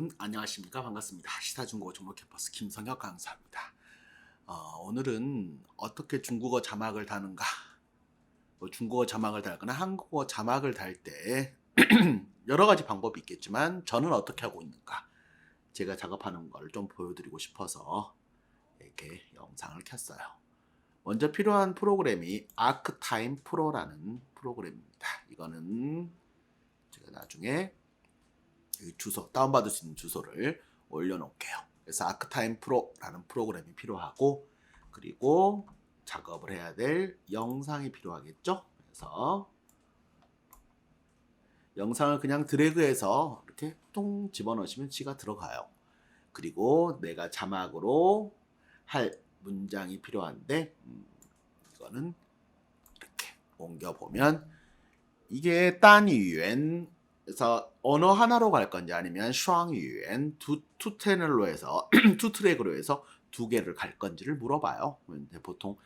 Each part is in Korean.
여러분 안녕하십니까? 반갑습니다. 시사중국어 종로 캠퍼스 김성혁 강사입니다. 오늘은 어떻게 중국어 자막을 다는가, 중국어 자막을 달거나 한국어 자막을 달 때 여러 가지 방법이 있겠지만 저는 어떻게 하고 있는가, 제가 작업하는 걸 좀 보여드리고 싶어서 이렇게 영상을 켰어요. 먼저 필요한 프로그램이 아크타임 프로라는 프로그램입니다. 이거는 제가 나중에 주소, 다운받을 수 있는 주소를 올려놓을게요. 그래서 아크타임 프로라는 프로그램이 필요하고, 그리고 작업을 해야 될 영상이 필요하겠죠. 그래서 영상을 그냥 드래그해서 이렇게 똥 집어넣으시면 지가 들어가요. 그리고 내가 자막으로 할 문장이 필요한데, 이거는 이렇게 옮겨보면 이게 딴유엔, 그래서 언어 하나로 갈 건지 아니면 슈앙유엔 투 채널로 해서 투 트랙으로 해서 두 개를 갈 건지를 물어봐요. 근데 보통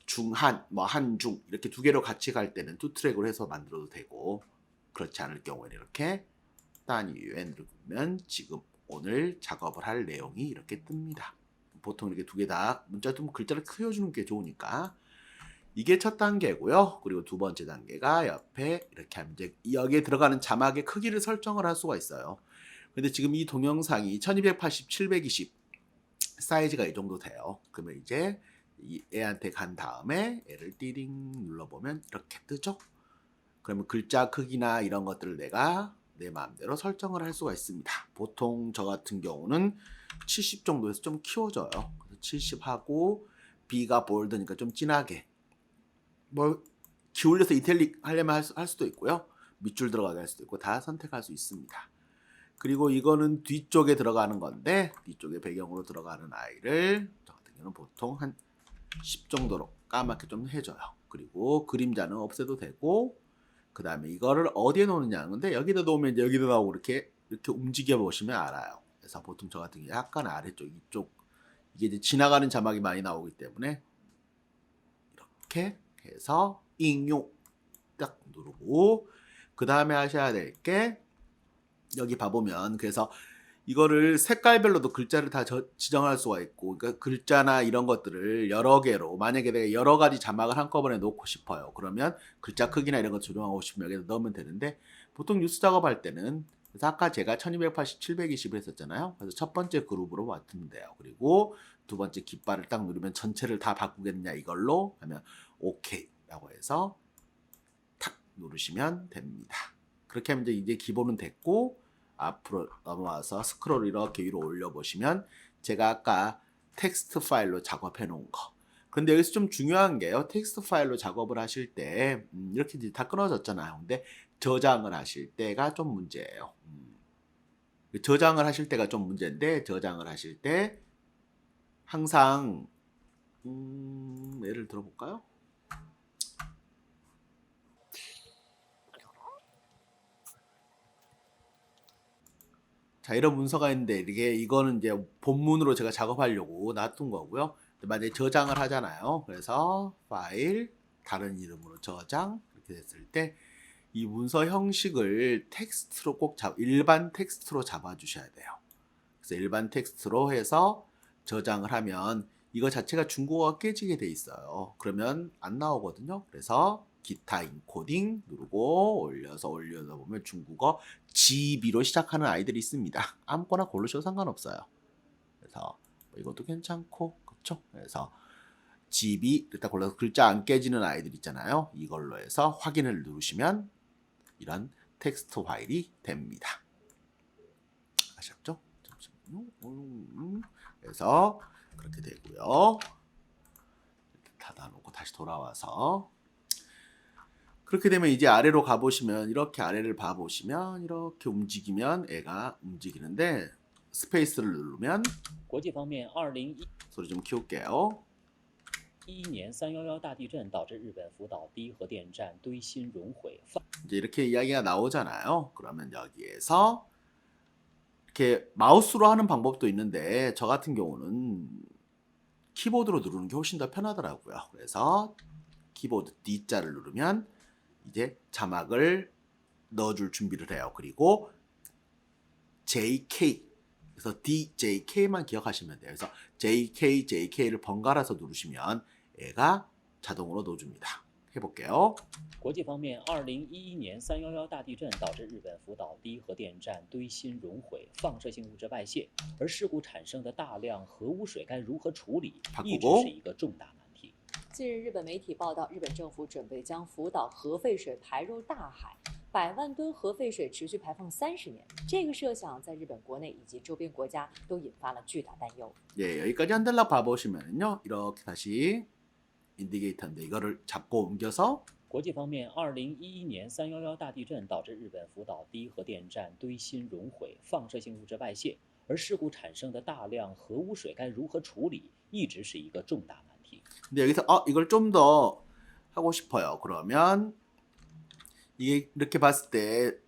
중한, 뭐 한중 이렇게 두 개로 같이 갈 때는 투 트랙으로 해서 만들어도 되고, 그렇지 않을 경우에는 이렇게 딴유엔을 누르면 지금 오늘 작업을 할 내용이 이렇게 뜹니다. 보통 이렇게 두 개 다 문자 좀 글자를 크여주는 게 좋으니까. 이게 첫 단계고요. 그리고 두 번째 단계가 옆에 이렇게 하면 이제 여기에 들어가는 자막의 크기를 설정을 할 수가 있어요. 근데 지금 이 동영상이 1280, 720 사이즈가 이 정도 돼요. 그러면 이제 이 애한테 간 다음에 애를 띠링 눌러보면 이렇게 뜨죠. 그러면 글자 크기나 이런 것들을 내가 내 마음대로 설정을 할 수가 있습니다. 보통 저 같은 경우는 70 정도에서 좀 키워져요. 70 하고 B가 볼드니까 좀 진하게, 뭐 기울여서 이탈릭 하려면 할 수도 있고요. 밑줄 들어가게 할 수도 있고 다 선택할 수 있습니다. 그리고 이거는 뒤쪽에 들어가는 건데, 뒤쪽에 배경으로 들어가는 아이를 저 같은 경우는 보통 한 10 정도로 까맣게 좀 해줘요. 그리고 그림자는 없애도 되고, 그 다음에 이거를 어디에 놓느냐 하는데, 여기다 놓으면 이제 여기도 나오고 이렇게 움직여 보시면 알아요. 그래서 보통 저 같은 경우 약간 아래쪽, 이쪽, 이게 이제 지나가는 자막이 많이 나오기 때문에 이렇게 해서 인용 딱 누르고, 그 다음에 하셔야 될 게 여기 봐보면, 그래서 이거를 색깔별로도 글자를 다 지정할 수가 있고, 그러니까 글자나 이런 것들을 여러 개로, 만약에 내가 여러 가지 자막을 한꺼번에 놓고 싶어요. 그러면 글자 크기나 이런 거 조정하고 싶으면 여기다 넣으면 되는데, 보통 뉴스 작업할 때는, 그래서 아까 제가 1280, 720을 했었잖아요. 그래서 첫 번째 그룹으로 맡으면 돼요. 그리고 두 번째 깃발을 딱 누르면 전체를 다 바꾸겠냐 이걸로 하면 오케이 라고 해서 탁 누르시면 됩니다. 그렇게 하면 이제 기본은 됐고, 앞으로 넘어와서 스크롤 이렇게 위로 올려보시면 제가 아까 텍스트 파일로 작업해 놓은 거. 근데 여기서 좀 중요한 게요. 텍스트 파일로 작업을 하실 때 이렇게 이제 다 끊어졌잖아요. 근데 저장을 하실 때가 좀 문제예요. 저장을 하실 때가 좀 문제인데, 저장을 하실 때 항상 예를 들어볼까요? 자, 이런 문서가 있는데 이거는 이제 본문으로 제가 작업하려고 놔둔 거고요. 만약에 저장을 하잖아요. 그래서 파일, 다른 이름으로 저장 이렇게 됐을 때 이 문서 형식을 텍스트로 꼭 일반 텍스트로 잡아 주셔야 돼요. 그래서 일반 텍스트로 해서 저장을 하면 이거 자체가 중국어가 깨지게 돼 있어요. 그러면 안 나오거든요. 그래서 기타 인코딩 누르고 올려서 보면 중국어 GB로 시작하는 아이들이 있습니다. 아무거나 고르셔도 상관없어요. 그래서 이것도 괜찮고, 그렇죠? 그래서 GB 일단 골라서 글자 안 깨지는 아이들 있잖아요. 이걸로 해서 확인을 누르시면 이런 텍스트 파일이 됩니다. 아셨죠? 잠시만요. 그래서 그렇게 되고요. 닫아놓고 다시 돌아와서 그렇게 되면 이제 아래로 가보시면, 이렇게 아래를 봐보시면 이렇게 움직이면 애가 움직이는데, 스페이스를 누르면 国际方面，2011 소리 좀 키울게요. 年311大地震导致日本福岛第一核电站堆芯熔毁。 이제 이렇게 이야기가 나오잖아요. 그러면 여기에서 이렇게 마우스로 하는 방법도 있는데, 저 같은 경우는 키보드로 누르는 게 훨씬 더 편하더라고요. 그래서 키보드 D자를 누르면 이제 자막을 넣어줄 준비를 해요. 그리고 JK 그래서 DJK만 기억하시면 돼요. 그래서 JK, JK를 번갈아서 누르시면 얘가 자동으로 넣어줍니다. 해볼게요. 国际方面，2011年311大地震导致日本福岛第一核电站堆芯熔毁，放射性物质外泄，而事故产生的大量核污水该如何处理，一直是一个重大难题。近日，日本媒体报道，日本政府准备将福岛核废水排入大海，100万吨核废水持续排放30年。这个设想在日本国内以及周边国家都引发了巨大担忧。 예, 여기까지 한 달락 봐보시면요. 이렇게 다시 인디게이터인데 이거를 잡고 옮겨서 国际方面，2011年311大地震导致日本福岛第一核电站堆芯熔毁，放射性物质外泄，而事故产生的大量核污水该如何处理，一直是一个重大难题。 근데 여기서 이걸 좀 더 하고 싶어요. 그러면 이게 이렇게 봤을 때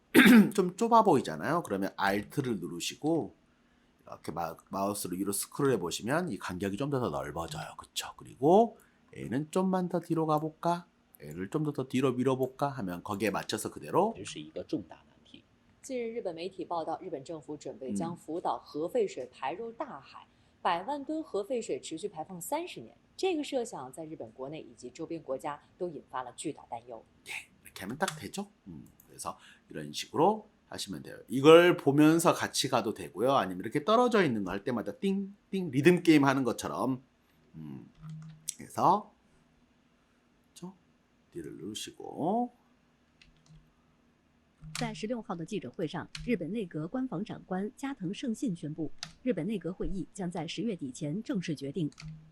좀 좁아 보이잖아요. 그러면 Alt를 누르시고 이렇게 마우스로 위로 스크롤 해보시면 이 간격이 좀 더 넓어져요. 그쵸? 그리고 얘는 좀만 더 뒤로 가볼까? 얘를 좀 더 뒤로 밀어볼까? 하면 거기에 맞춰서 그대로 这是一个重大难题。近日，日本媒体报道，日本政府准备将福岛核废水排入大海，100万吨核废水持续排放30年。这个设想在日本国内以及周边国家都引发了巨大担忧。 이렇게 하면 딱 되죠? 그래서 이런 식으로 하시면 돼요. 이걸 보면서 같이 가도 되고요. 아니면 이렇게 떨어져 있는 거 할 때마다 띵띵 리듬 게임 하는 것처럼 그래서 그렇죠? D를 누르시고 在16号的记者会上，日本内阁官房长官加藤胜信宣布，日本内阁会议将在10月底前正式决定，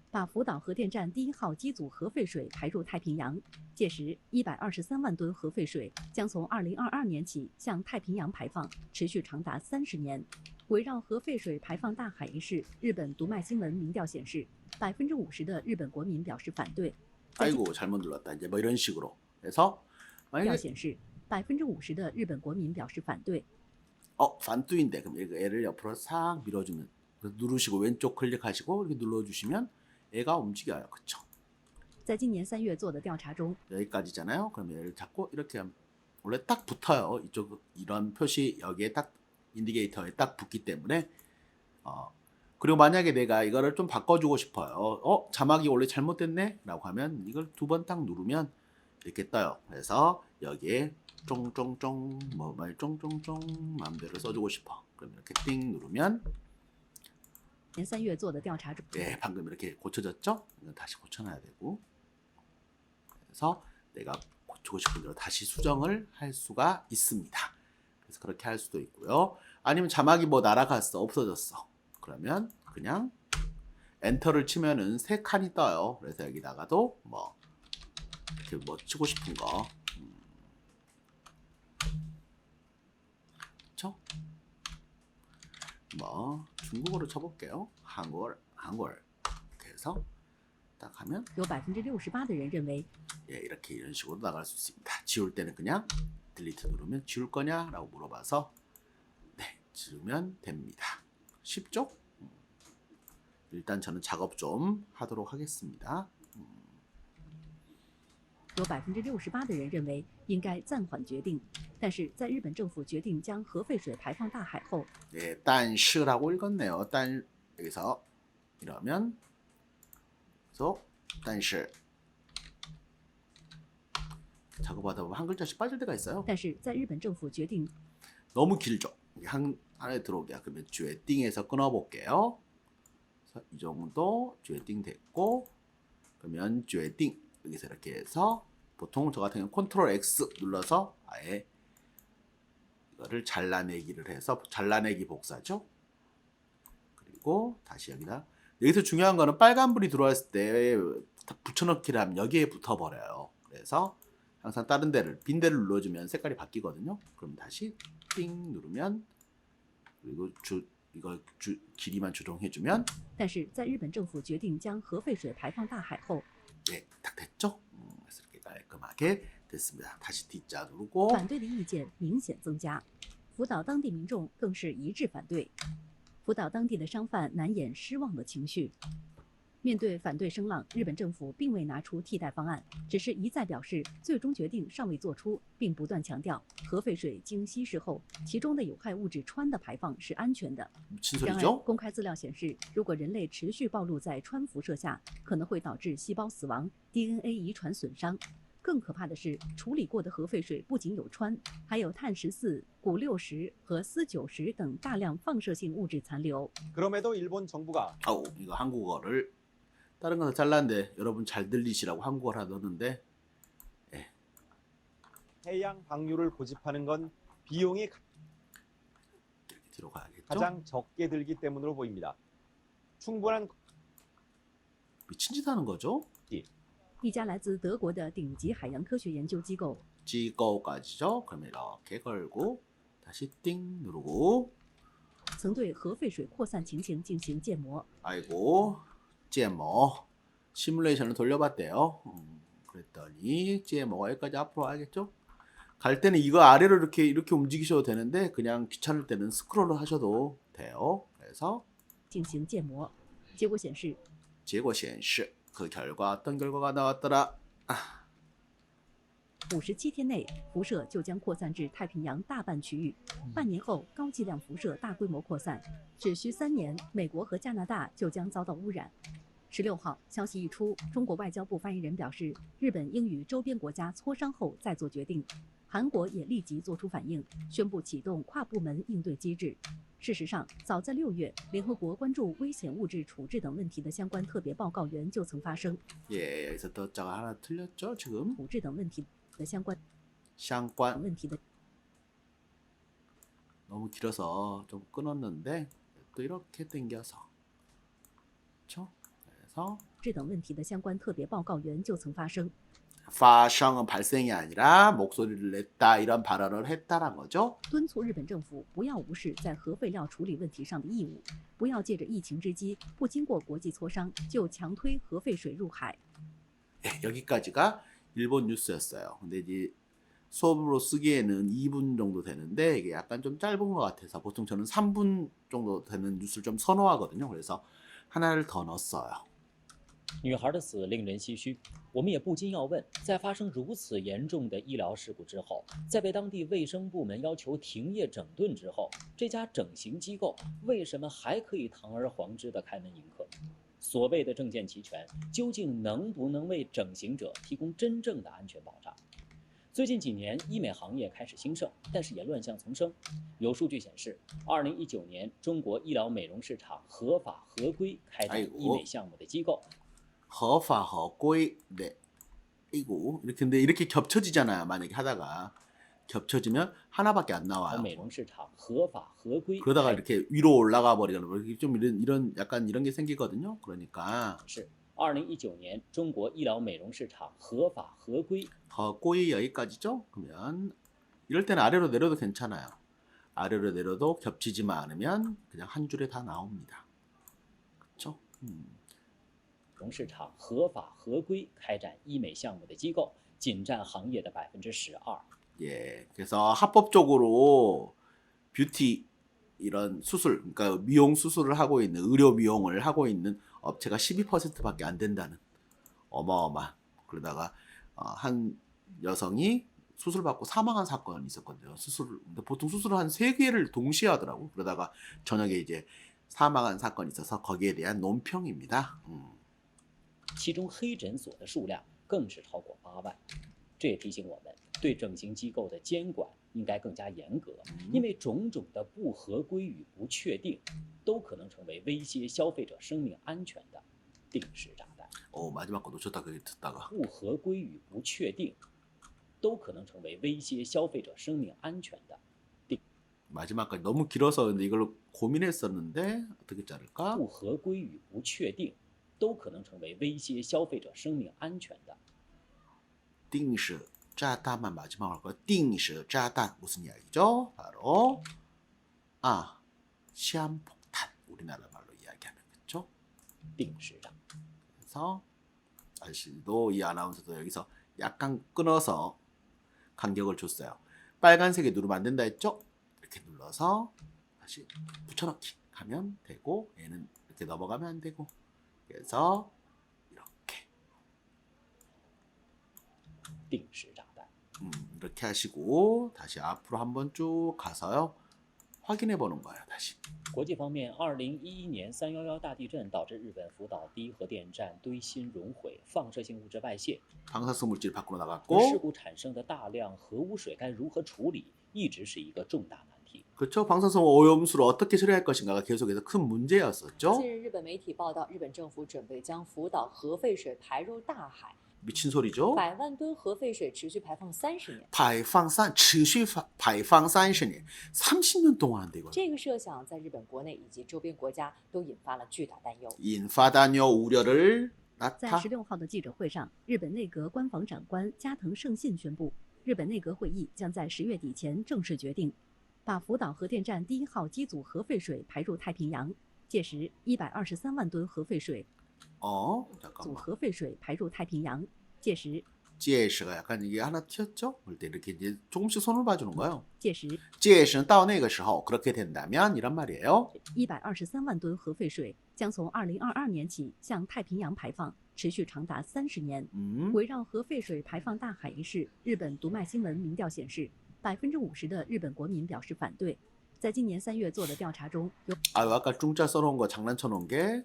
把福岛核电站第1号机组核废水排入太平洋。届时，123万吨核废水将从2022年起向太平洋排放，持续长达30年。围绕核废水排放大海一事，日本读卖新闻民调显示，50%的日本国民表示反对。 아이고 잘못 눌렀다. 이제 뭐 이런 식으로 해서 调 만약에 显示，50%的日本国民表示反对。 반뚜인데 그럼 얘를 옆으로 싹 밀어주면 누르시고 왼쪽 클릭하시고 이렇게 눌러주시면 얘가 움직여요. 그쵸? 在今年3月做的调查中， 여기까지잖아요. 그럼 얘를 잡고 이렇게 하면 원래 딱 붙어요. 이쪽 이런 표시 여기에 딱 인디게이터에 딱 붙기 때문에 그리고 만약에 내가 이거를 좀 바꿔주고 싶어요. 자막이 원래 잘못됐네? 라고 하면 이걸 2번 딱 누르면 이렇게 떠요. 그래서 여기에 쫑쫑쫑 뭐말 쫑쫑쫑 마음대로 써주고 싶어. 그럼 이렇게 띵 누르면 年3月做的调查中， 예, 방금 이렇게 고쳐졌죠? 이건 다시 고쳐놔야 되고 그래서 내가 고치고 싶은 대로 다시 수정을 할 수가 있습니다. 그래서 그렇게 할 수도 있고요. 아니면 자막이 뭐 날아갔어, 없어졌어. 그러면 그냥 엔터를 치면은 3칸이 떠요. 그래서 여기다가도 뭐 이렇게 뭐 치고 싶은 거, 그렇죠? 뭐 중국어로 쳐볼게요. 한글 이렇게 해서 딱 하면 有68%的人认为 예, 이렇게 이런 식으로 나갈 수 있습니다. 지울 때는 그냥 딜리트 누르면 지울 거냐라고 물어봐서 네, 지우면 됩니다. 쉽죠? 일단 저는 작업 좀 하도록 하겠습니다. 有68%的人认为应该暂缓决定，但是在日本政府决定将核废水排放大海后， 예, 딴시라고 읽었네요. 딴 여기서 이러면 그래서 딴시 작업하다 보면 한 글자씩 빠질 때가 있어요. 但是在日本政府决定 너무 길죠? 안에 들어오게. 그러면 쥐팅에서 끊어볼게요. 그래서 이 정도 쥐팅 됐고 그러면 쥐팅 여기서 이렇게 해서 보통 저 같은 경우는 컨트롤 X 눌러서 아예 이거를 잘라내기를 해서 잘라내기 복사죠. 그리고 다시 여기서 중요한 거는 빨간불이 들어왔을 때 붙여넣기를 하면 여기에 붙어버려요. 그래서 항상 다른 데를 빈 데를 눌러주면 색깔이 바뀌거든요. 그럼 다시 띵 누르면 그리고 이거 길이만 조정해주면 但是在日本政府决定将核废水排放大海后， 네, 딱 됐죠? 그래서 이렇게 깔끔하게 됐습니다. 다시 D자 누르고 反对的意见明显增加，福岛当地民众更是一致反对。福岛当地的商贩难掩失望的情绪。面对反对声浪，日本政府并未拿出替代方案，只是一再表示最终决定尚未做出，并不断强调核废水经稀释后，其中的有害物质氚的排放是安全的。 무슨 然而， 소리죠? 公开资料显示，如果人类持续暴露在氚辐射下，可能会导致细胞死亡、DNA 遗传损伤。更可怕的是，处理过的核废水不仅有氚，还有碳14、钴60和铯90等大量放射性物质残留。 그럼에도 일본 정부가 아우 이거 한국어를 다른 거는 잘랐는데 여러분 잘 들리시라고 한국어를 하나 넣었는데 해양 방류를 고집하는 건 비용이 이렇게 들어가야겠죠? 가장 적게 들기 때문으로 보입니다. 충분한 미친 짓 하는 거죠? 一家来自德国的顶级海洋科学研究机构 찍어까지죠? 그러면 이렇게 걸고 다시 띵 누르고 曾对核废水扩散情形进行建模。 아이고 GMO 시뮬레이션을 돌려봤대요. 그랬더니 GMO가 여기까지 앞으로 와야겠죠? 갈 때는 이거 아래로 이렇게 움직이셔도 되는데 그냥 귀찮을 때는 스크롤을 하셔도 돼요. 그래서 进行建模，结果显示， 结果显示 그 결과 어떤 결과가 나왔더라? 57天内，辐射就将扩散至太平洋大半区域。半年后，高剂量辐射大规模扩散，只需3年，美国和加拿大就将遭到污染。16号，消息一出，中国外交部发言人表示，日本应与周边国家磋商后再做决定。韩国也立即做出反应，宣布启动跨部门应对机制。事实上，早在6月，联合国关注危险物质处置等问题的相关特别报告员就曾发声。 예, 여기서 또 자가 하나 틀렸죠, 지금? 处置等问题的相关 相关问题的 너무 길어서 좀 끊었는데 또 이렇게 당겨서 그렇죠? 그래서 质等问题的相关特别报告员就曾发声。 파샹은 발생이 아니라 목소리를 냈다 이런 발언을 했다란 거죠. 敦促日本政府不要无视在核废料处理问题上的义务，不要借着疫情之机，不经过国际磋商就强推核废水入海。 예, 여기까지가 일본 뉴스였어요. 근데 이제 수업으로 쓰기에는 2분 정도 되는데 이게 약간 좀 짧은 것 같아서 보통 저는 3분 정도 되는 뉴스를 좀 선호하거든요. 그래서 하나를 더 넣었어요. 女孩的死令人唏嘘，我们也不禁要问：在发生如此严重的医疗事故之后，在被当地卫生部门要求停业整顿之后，这家整形机构为什么还可以堂而皇之地开门迎客？所谓的证件齐全，究竟能不能为整形者提供真正的安全保障？最近几年，医美行业开始兴盛，但是也乱象丛生。有数据显示，2019年中国医疗美容市场合法合规开展医美项目的机构。 허파 허꼬이 네 이거 이렇게 근데 이렇게 겹쳐지잖아요. 만약에 하다가 겹쳐지면 하나밖에 안 나와요. 美容市场合法合规 그러다가 이렇게 위로 올라가 버리거나 뭐 이렇게 좀 이런 약간 이런 게 생기거든요. 그러니까 是2019年中国医疗美容市场合法合规 허꼬이 여기까지죠. 그러면 이럴 때는 아래로 내려도 괜찮아요. 아래로 내려도 겹치지만 않으면 그냥 한 줄에 다 나옵니다. 그렇죠? 容市场合法合规开展医美项目的机构仅占行业的12%。 예, 그래서 합법적으로 뷰티 이런 수술, 그러니까 미용 수술을 하고 있는 의료 미용을 하고 있는 업체가 12%밖에 안 된다는 어마어마. 그러다가 한 여성이 수술 받고 사망한 사건이 있었거든요. 근데 보통 수술을 한 3개를 동시에 하더라고. 그러다가 저녁에 이제 사망한 사건이 있어서 거기에 대한 논평입니다. 其中黑诊所的数量更是超过8万。这也提醒我们，对整形机构的监管应该更加严格，因为种种的不合规与不确定，都可能成为威胁消费者生命安全的定时炸弹。 마지막 거 놓쳤다 그 듣다가 不合规与不确定，都可能成为威胁消费者生命安全的。 마지막까지 너무 길어서 근데 이걸로 고민했었는데 어떻게 자를까? 不合规与不确定，都可能成为威胁消费者生命安全的。 띵시 짜단만 마지막으로 할 거예요. 띵시 짜단 무슨 이야기죠? 바로 시한폭탄 우리나라 말로 이야기하면 그렇죠? 定时炸。 그래서 아저씨도 이 아나운서도 여기서 약간 끊어서 간격을 줬어요. 빨간색에 누르면 안 된다 했죠? 이렇게 눌러서 다시 붙여넣기 하면 되고 얘는 이렇게 넘어가면 안 되고 그래서 이렇게 定时炸弹。 이렇게 하시고 다시 앞으로 한번 쭉 가서요. 확인해 보는 거예요. 다시. 国际方面，2011年311大地震导致日本福岛第一核电站堆芯熔毁，放射性物质外泄， 방사성 물질 밖으로 而事 나갔고 故产生的大量核污水该如何处理，一直是一个重大难题。 그렇죠. 방사성 오염수를 어떻게 처리할 것인가가 계속해서 큰 문제였었죠. 近日，日本媒体报道，日本政府准备将福岛核废水排入大海， 미친 소리죠. 100万吨核废水持续排放30年。 持续排放30년, 30년 동안 한대 이거. 这个设想在日本国内以及周边国家都引发了巨大担忧。 인파단요 우려를 在 나타. 16号的记者会上，日本内阁官房长官加藤胜信宣布，日本内阁会议将在10月底前正式决定，把福岛核电站第1号机组核废水排入太平洋。届时，123万吨核废水 잠깐만. 组核废水排入太平洋。届时， 제시가 약간 이게 하나 튀었죠? 그럴 때 이렇게 이제 조금씩 손을 봐주는 거예요. 届时 제시는到那个时候 그렇게 된다면 이란 말이에요. 123万吨核废水将从2022年起向太平洋排放，持续长达30年。 围绕核废水排放大海一事，日本读卖新闻民调显示，50%的日本国民表示反对。在今年3月做的调查中，有 아까 중자 써놓은 거 장난쳐놓은 게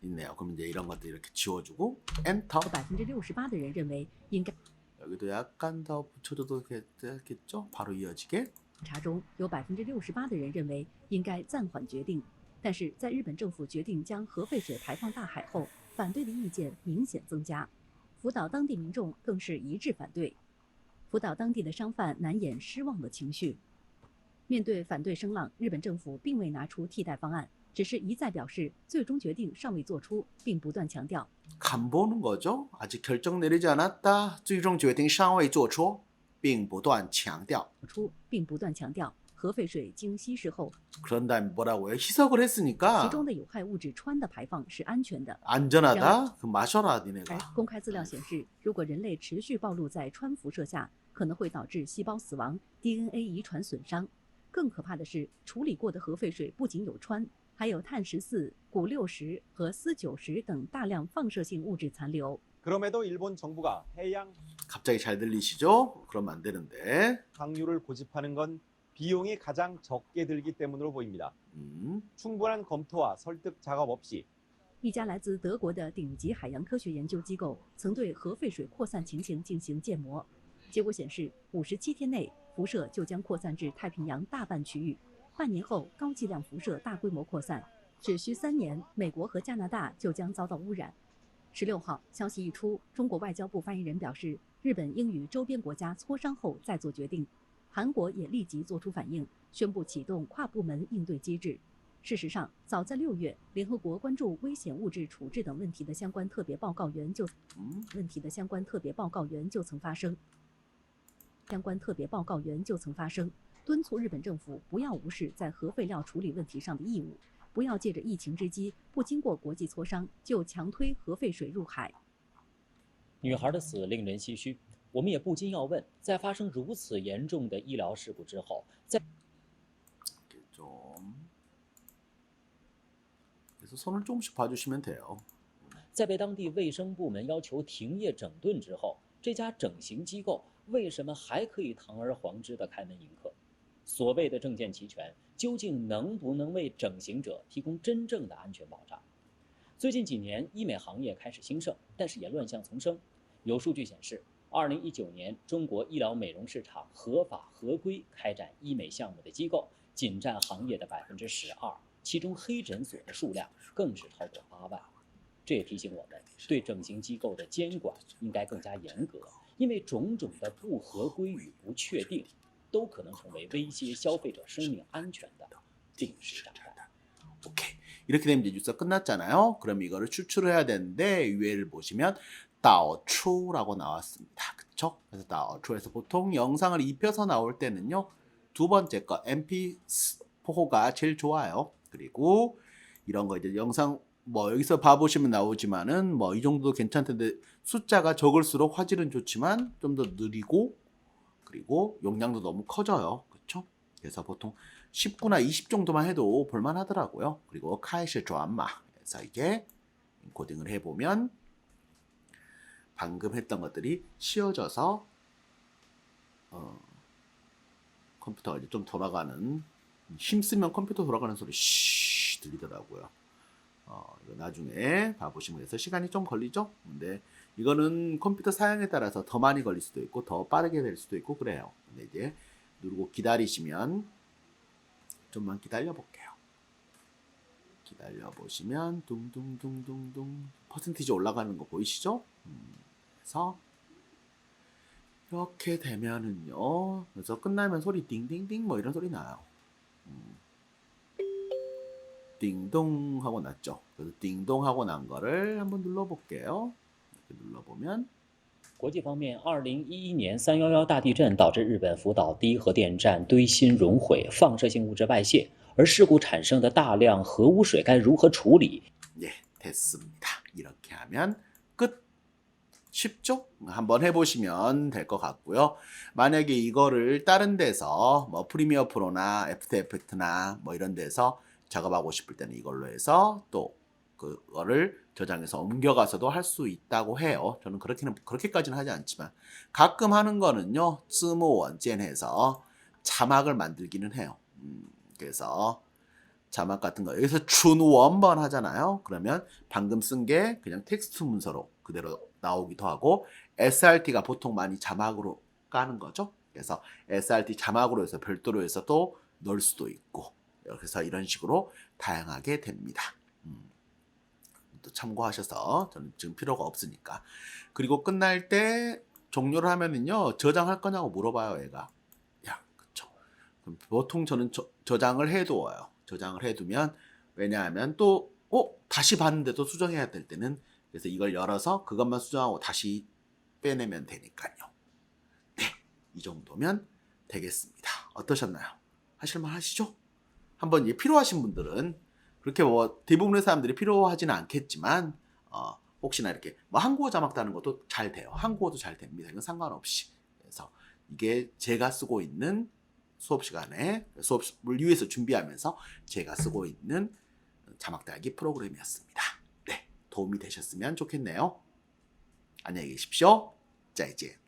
있네요. 그럼 이제 이런 것들 이렇게 지워주고 엔터. 68%的人认为应该。 여기도 약간 더 붙여줘도 되겠죠? 바로 이어지게. 查中有68%的人认为应该暂缓决定，但是在日本政府决定将核废水排放大海后，反对的意见明显增加，福岛当地民众更是一致反对。福岛当地的商贩难掩失望的情绪。面对反对声浪，日本政府并未拿出替代方案，只是一再表示最终决定尚未做出，并不断强调 간 보는 거죠. 아직 결정 내리지 않았다. 最终决定尚未做出并不断强调核废水经稀释后， 그런 다음에 뭐라고요? 희석을 其 했으니까 中的有害物质氚的排放是安全的。 안전하다. 그 마셔라 而 니네가. 公开资料显示，如果人类持续暴露在氚辐射下，可能会导致细胞死亡、DNA 遗传损伤。更可怕的是，处理过的核废水不仅有氚，还有碳14、钴60和铯90等大量放射性物质残留。 그럼에도 일본 정부가 해양 갑자기 잘 들리시죠? 그러면 안 되는데. 방류를 고집하는 건 비용이 가장 적게 들기 때문으로 보입니다. 충분한 검토와 설득 작업 없이 一家来自德国的顶级海洋科学研究机构曾对核废水扩散情形进行建模，结果显示，57天内辐射就将扩散至太平洋大半区域，半年后高剂量辐射大规模扩散，只需3年，美国和加拿大就将遭到污染。16号，消息一出，中国外交部发言人表示，日本应与周边国家磋商后再做决定。韩国也立即做出反应，宣布启动跨部门应对机制。事实上，早在6月，联合国关注危险物质处置等问题的相关特别报告员就曾发声。敦促日本政府不要无视在核废料处理问题上的义务，不要借着疫情之机，不经过国际磋商就强推核废水入海。女孩的死令人唏嘘，我们也不禁要问，在发生如此严重的医疗事故之后，在 그래서 손을 조금씩 봐주시면 돼요. 在被当地卫生部门要求停业整顿之后，这家整形机构为什么还可以堂而皇之地开门迎客？所谓的证件齐全，究竟能不能为整形者提供真正的安全保障？最近几年，医美行业开始兴盛，但是也乱象丛生。有数据显示，2019年中国医疗美容市场合法合规开展医美项目的机构仅占行业的12%，其中黑诊所的数量更是超过8万。这也提醒我们，对整形机构的监管应该更加严格，因为种种的不合规与不确定，都可能成为威胁消费者生命安全的定时炸弹。 오케이. 이렇게 되면 이제 뉴스가 끝났잖아요. 그럼 이거를 추출을 해야 되는데 위에를 보시면 다오추라고 나왔습니다. 그쵸? 그래서 다오추에서 보통 영상을 입혀서 나올 때는요. 두 번째 거 MP4가 제일 좋아요. 그리고 이런 거 이제 영상 뭐 여기서 봐보시면 나오지만은 뭐 이 정도도 괜찮던데 숫자가 적을수록 화질은 좋지만 좀 더 느리고 그리고 용량도 너무 커져요. 그쵸? 그래서 보통 19나 20 정도만 해도 볼만하더라고요. 그리고 카이시 드라마. 그래서 이게 코딩을 해보면 방금 했던 것들이 씌워져서 컴퓨터가 이제 좀 돌아가는, 힘쓰면 컴퓨터 돌아가는 소리 쉬 들리더라고요. 이거 나중에 봐보시면 돼서 시간이 좀 걸리죠? 근데 이거는 컴퓨터 사양에 따라서 더 많이 걸릴 수도 있고 더 빠르게 될 수도 있고 그래요. 근데 이제 누르고 기다리시면, 좀만 기다려 볼게요. 기다려 보시면 둥둥둥둥둥 퍼센티지 올라가는 거 보이시죠? 그래서 이렇게 되면은요, 그래서 끝나면 소리 띵띵띵 뭐 이런 소리 나요. 띵동 하고 났죠. 그래서 띵동 하고 난 거를 한번 눌러볼게요. 이렇게 눌러보면 国际方面，2011年311大地震导致日本福岛第一核电站堆芯熔毁，放射性物质外泄，而事故产生的大量核污水该如何处理？ 예, 됐습니다. 이렇게 하면 끝. 쉽죠? 한번 해보시면 될 것 같고요. 만약에 이거를 다른 데서 뭐 프리미어 프로나 애프터 에펙트나 뭐 이런 데서 작업하고 싶을 때는 이걸로 해서 또 그거를 저장해서 옮겨가서도 할 수 있다고 해요. 저는 그렇게까지는 하지 않지만 가끔 하는 거는요, 쯔모 원젠 해서 자막을 만들기는 해요. 그래서 자막 같은 거 여기서 준 원번 하잖아요. 그러면 방금 쓴 게 그냥 텍스트 문서로 그대로 나오기도 하고, SRT가 보통 많이 자막으로 까는 거죠. 그래서 SRT 자막으로 해서 별도로 해서 또 넣을 수도 있고, 그래서 이런 식으로 다양하게 됩니다. 또 참고하셔서, 저는 지금 필요가 없으니까. 그리고 끝날 때 종료를 하면은요, 저장할 거냐고 물어봐요, 얘가. 야, 그쵸. 그럼 보통 저는 저장을 해두어요. 저장을 해두면, 왜냐하면 또 다시 봤는데도 수정해야 될 때는, 그래서 이걸 열어서 그것만 수정하고 다시 빼내면 되니까요. 네, 이 정도면 되겠습니다. 어떠셨나요? 하실만 하시죠? 한번 필요하신 분들은, 그렇게 뭐 대부분의 사람들이 필요하지는 않겠지만 혹시나 이렇게 뭐 한국어 자막 다는 것도 잘 돼요. 한국어도 잘 됩니다. 이건 상관없이. 그래서 이게 제가 쓰고 있는 수업 시간에 수업을 위해서 준비하면서 제가 쓰고 있는 자막 달기 프로그램이었습니다. 네, 도움이 되셨으면 좋겠네요. 안녕히 계십시오. 再见.